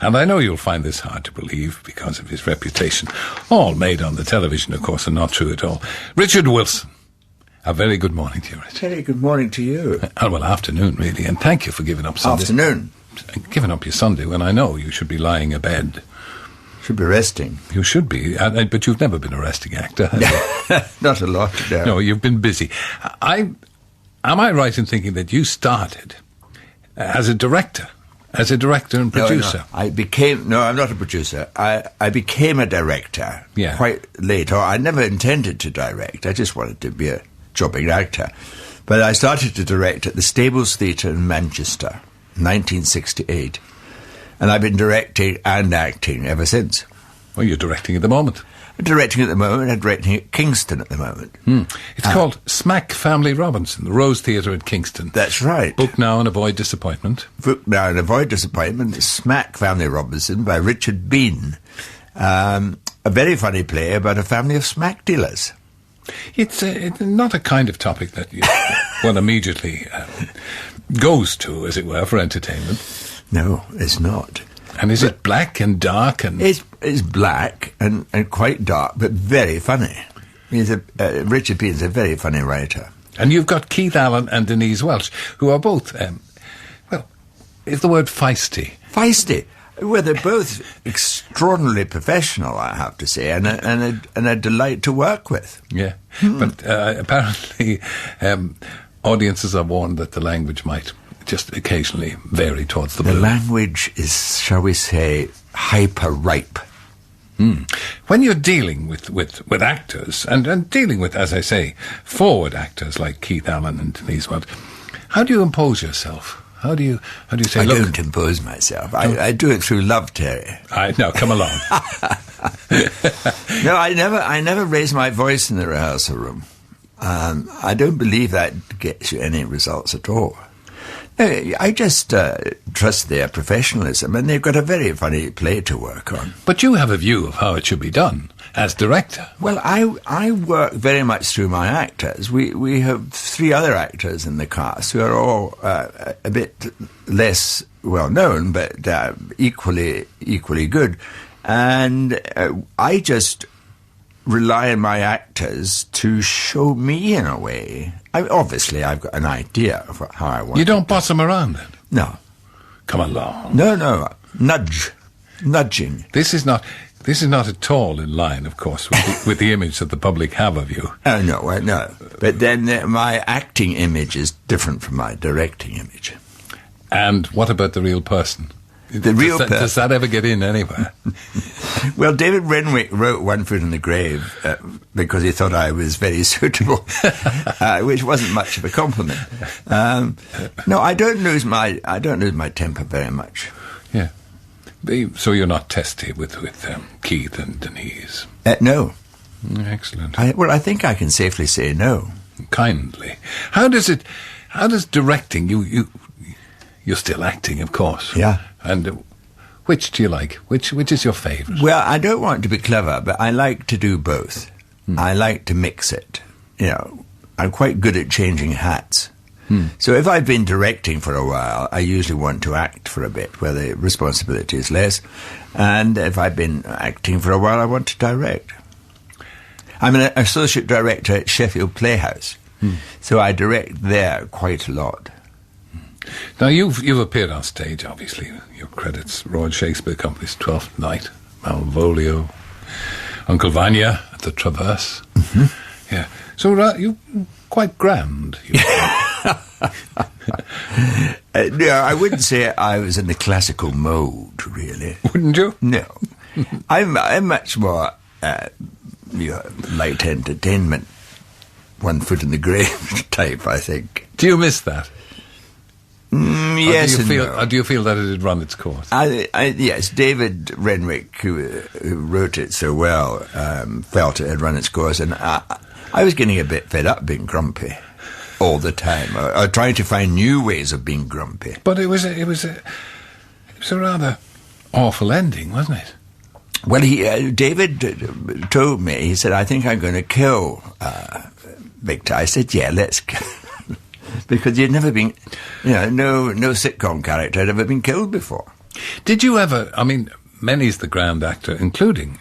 And I know you'll find this hard to believe because of his reputation. All made on the television, of course, and not true at all. Richard Wilson. A very good morning to you, Richard. Terry, good morning to you. Well, afternoon, really, and thank you for giving up Sunday. Afternoon. Giving up your Sunday when I know you should be lying abed. Should be resting. You should be, but you've never been a resting actor, have you? Not a lot, no. No, you've been busy. Am I right in thinking that you started as a director and producer? No, I'm not a producer. I became a director quite late. Or I never intended to direct. I just wanted to be a jobbing actor. But I started to direct at the Stables Theatre in Manchester, 1968. And I've been directing and acting ever since. Well, you're directing at the moment. I'm directing at the moment. I'm directing at Kingston at the moment. It's called Smack Family Robinson, the Rose Theatre at Kingston. That's right. Book now and avoid disappointment. Book now and avoid disappointment. Smack Family Robinson by Richard Bean. A very funny play about a family of smack dealers. It's not a kind of topic that one immediately goes to, as it were, for entertainment. No, it's not. And is it black and dark? And It's black and quite dark, but very funny. Richard Bean's a very funny writer. And you've got Keith Allen and Denise Welch, who are both, is the word feisty? Feisty. Well, they're both extraordinarily professional, I have to say, and a delight to work with. Yeah, but apparently audiences are warned that the language might just occasionally vary towards the blue. The language is, shall we say, hyper-ripe. When you're dealing with actors, and dealing with, as I say, forward actors like Keith Allen and Denise Welch, how do you impose yourself? How do you say, I look... don't impose myself. I do it through love, Terry. No, come along. No, I never raise my voice in the rehearsal room. I don't believe that gets you any results at all. I just trust their professionalism, and they've got a very funny play to work on. But you have a view of how it should be done as director. Well, I work very much through my actors. We have 3 other actors in the cast who are all a bit less well known, but equally good. And I just rely on my actors to show me in a way. Obviously, I've got an idea of how I want. You don't boss them around, then? No. Come along. No. Nudging. This is not at all in line, of course, with the image that the public have of you. Oh, no. But then my acting image is different from my directing image. And what about the real person? Does that ever get in anywhere? Well, David Renwick wrote One Foot in the Grave because he thought I was very suitable, which wasn't much of a compliment. No, I don't lose my temper very much. Yeah. So you're not testy with Keith and Denise? No. Excellent. I think I can safely say no. Kindly. How does directing, you're still acting, of course. Yeah. And which do you like? Which is your favourite? Well, I don't want to be clever, but I like to do both. I like to mix it. I'm quite good at changing hats. So if I've been directing for a while, I usually want to act for a bit, where the responsibility is less. And if I've been acting for a while, I want to direct. I'm an associate director at Sheffield Playhouse, so I direct there quite a lot. Now, you've appeared on stage, obviously. Your credits, Royal Shakespeare Company's Twelfth Night, Malvolio, Uncle Vanya at the Traverse. Yeah. So you're quite grand. No, I wouldn't say I was in the classical mode, really. Wouldn't you? No. I'm much more light entertainment, One Foot in the Grave type, I think. Do you miss that? Yes, or do you feel that it had run its course? Yes, David Renwick, who wrote it so well, felt it had run its course, and I was getting a bit fed up being grumpy all the time, or trying to find new ways of being grumpy. But it was a rather awful ending, wasn't it? Well, David told me, he said, "I think I'm going to kill Victor." I said, "Yeah, let's kill." Because you'd never been, no sitcom character had ever been killed before. Did you ever, I mean, many's the grand actor, including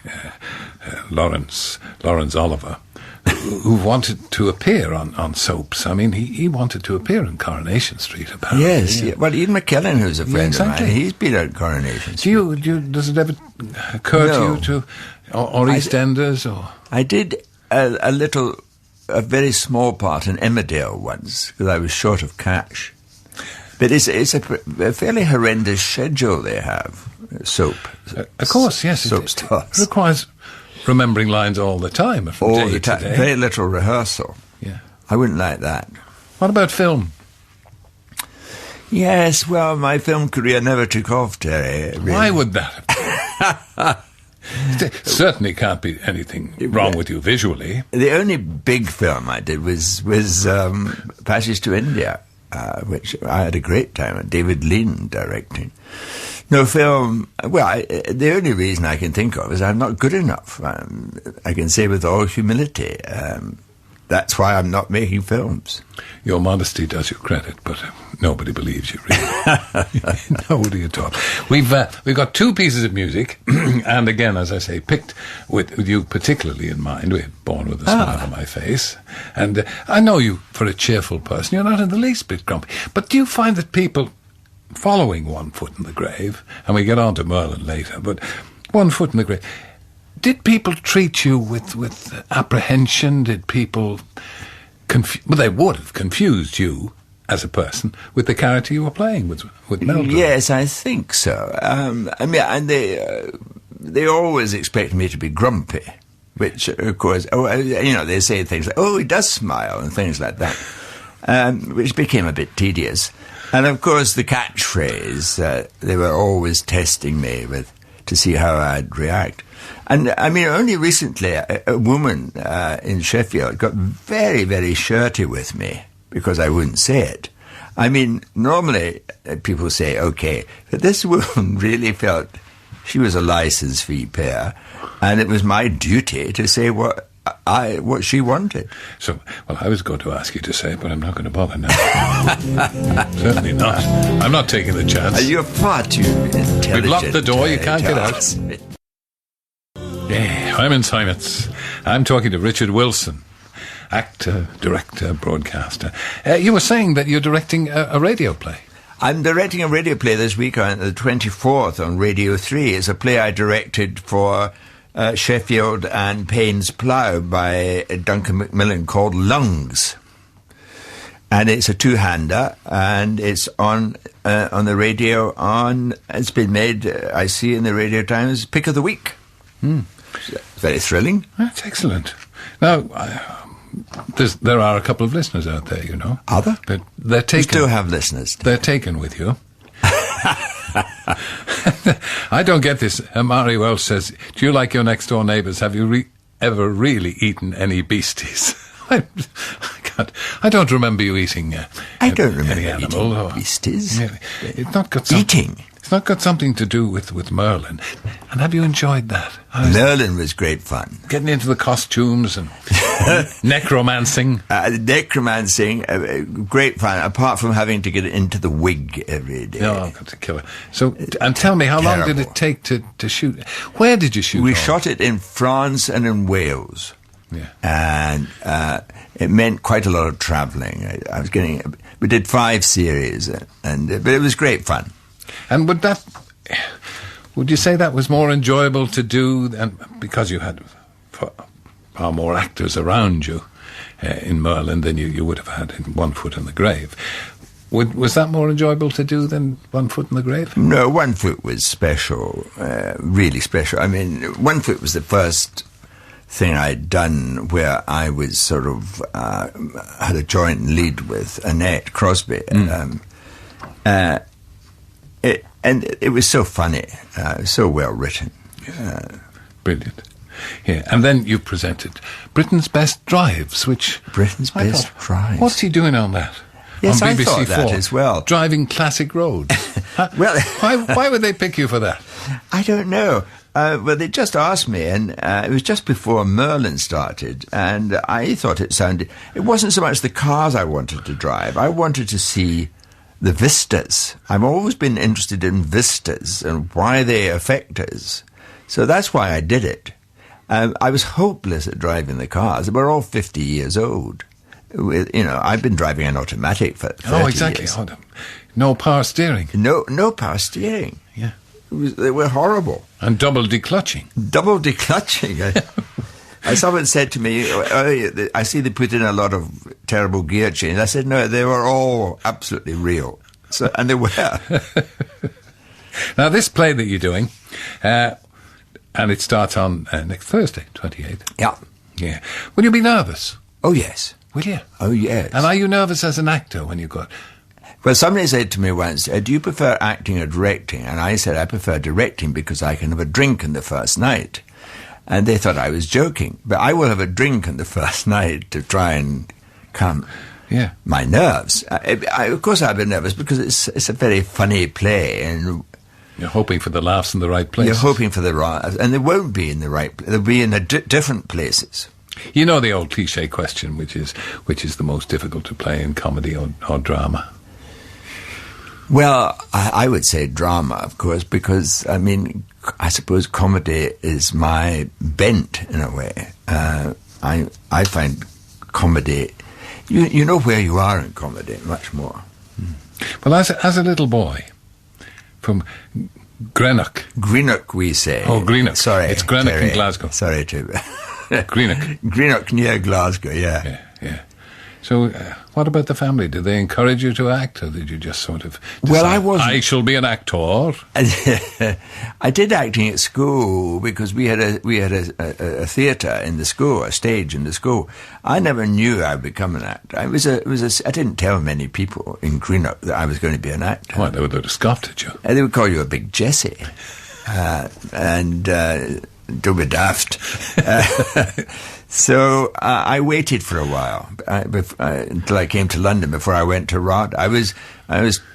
Lawrence Oliver, who wanted to appear on soaps. I mean, he wanted to appear in Coronation Street, apparently. Yes, yeah. Well, Ian McKellen, who's a friend of mine, he's been at Coronation Street. Does it ever occur to you to, or EastEnders, or? I did a very small part in Emmerdale once, because I was short of cash. But it's a fairly horrendous schedule they have, soap. Of course, yes. Soap It stars. requires remembering lines all the time, from All day the time. to day. Very little rehearsal. Yeah. I wouldn't like that. What about film? Yes, well, my film career never took off, Terry. Really. Why would that have There certainly can't be anything wrong with you visually. The only big film I did was Passage to India, which I had a great time at. David Lean directing. No film. Well, the only reason I can think of is I'm not good enough. I can say with all humility, that's why I'm not making films. Your modesty does you credit, but nobody believes you, really. Nobody at all. We've got two pieces of music, and again, as I say, picked with you particularly in mind. We're born with a smile on my face. And I know you for a cheerful person. You're not in the least bit grumpy. But do you find that people following One Foot in the Grave, and we get on to Merlin later, but One Foot in the Grave, did people treat you with apprehension? Did people well, they would have confused you as a person with the character you were playing with Meldrum. Yes, I think so. I mean, and they always expect me to be grumpy, which, of course, they say things like, "Oh, he does smile," and things like that, which became a bit tedious. And of course, the catchphrase, they were always testing me to see how I'd react. And I mean, only recently, a woman in Sheffield got very, very shirty with me because I wouldn't say it. I mean, normally people say, okay, but this woman really felt she was a license fee payer, and it was my duty to say what she wanted. So, well, I was going to ask you to say it, but I'm not going to bother now. Certainly not. I'm not taking the chance. You're far too intelligent. We've locked the door, you can't get out. Yeah, I'm in silence. I'm talking to Richard Wilson, actor, director, broadcaster. You were saying that you're directing a radio play. I'm directing a radio play this week on the 24th on Radio 3. It's a play I directed for Sheffield and Payne's Plough by Duncan Macmillan called Lungs. And it's a two-hander, and it's on the radio it's been made, I see in the Radio Times, Pick of the Week. Very thrilling. That's excellent. Now, there are a couple of listeners out there, you know. Are there? They're taken. We still have listeners. They're taken with you. I don't get this. Mari Welsh says, do you like your next-door neighbours? Have you ever really eaten any beasties? I don't remember you eating I don't remember any animal. Eating beasties. It's not got eating. It's not got something to do with Merlin. And have you enjoyed that? Merlin was great fun. Getting into the costumes and necromancing. Necromancing, great fun, apart from having to get into the wig every day. Oh, I've got to kill it. So, and tell me, how long did it take to shoot? Where did you shoot? We shot it in France and in Wales. Yeah. And it meant quite a lot of travelling. We did 5 series, but it was great fun. And would you say that was more enjoyable to do, and because you had far more actors around you in Merlin than you would have had in One Foot in the Grave? Was that more enjoyable to do than One Foot in the Grave? No, One Foot was special, really special. I mean, One Foot was the first thing I'd done where I was sort of had a joint lead with Annette Crosby. It was so funny, so well written. Brilliant. Yeah, and then you presented Britain's Best Drives, which... Britain's Best Drives. What's he doing on that? Yes, on BBC I thought 4, that as well. Driving classic roads. Well, why would they pick you for that? I don't know. Well, they just asked me, and it was just before Merlin started, and I thought it wasn't so much the cars I wanted to drive. I wanted to see the vistas. I've always been interested in vistas and why they affect us. So that's why I did it. I was hopeless at driving the cars. We're all 50 years old. I've been driving an automatic for 30 years. No power steering. No power steering. Yeah. They were horrible. And double declutching. Double declutching. Someone said to me, I see they put in a lot of terrible gear changes. I said, no, they were all absolutely real. And they were. Now, this play that you're doing, and it starts on next Thursday, 28th. Yeah. Yeah. Will you be nervous? Oh, yes. Will you? Oh, yes. And are you nervous as an actor when you go? Well, somebody said to me once, do you prefer acting or directing? And I said, I prefer directing because I can have a drink in the first night. And they thought I was joking. But I will have a drink in the first night to try and calm my nerves. Of course I'll be nervous because it's a very funny play. And you're hoping for the laughs in the right place. You're hoping for the right... And they won't be in the right place. They'll be in different places. You know the old cliché question, which is the most difficult to play in comedy or drama? Well, I would say drama, of course, because, I suppose comedy is my bent, in a way. I find comedy... You know where you are in comedy much more. Well, as a little boy, from Greenock... Greenock, we say. Oh, Greenock. Sorry, it's Greenock Terry. in Glasgow. Sorry to... Greenock. Greenock near Glasgow, yeah. Yeah. So, what about the family? Did they encourage you to act, or did you just sort of decide, well, I wasn't... I shall be an actor? I did acting at school because we had a theatre in the school, a stage in the school. I never knew I'd become an actor. I didn't tell many people in Greenock that I was going to be an actor. Well, they would have scoffed at you. They would call you a big Jessie. Don't be daft. So I waited for a while until I came to London before I went to Rod. I was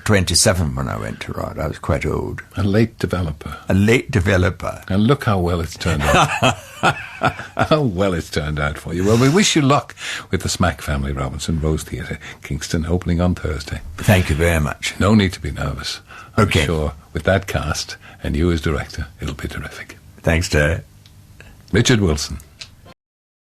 27 when I went to Rod. I was quite old. A late developer. And look how well it's turned out. How well it's turned out for you. Well, we wish you luck with the Smack Family Robinson Rose Theatre, Kingston, opening on Thursday. Thank you very much. No need to be nervous. I'm okay. sure with that cast and you as director, it'll be terrific. Thanks, Terry. Richard Wilson.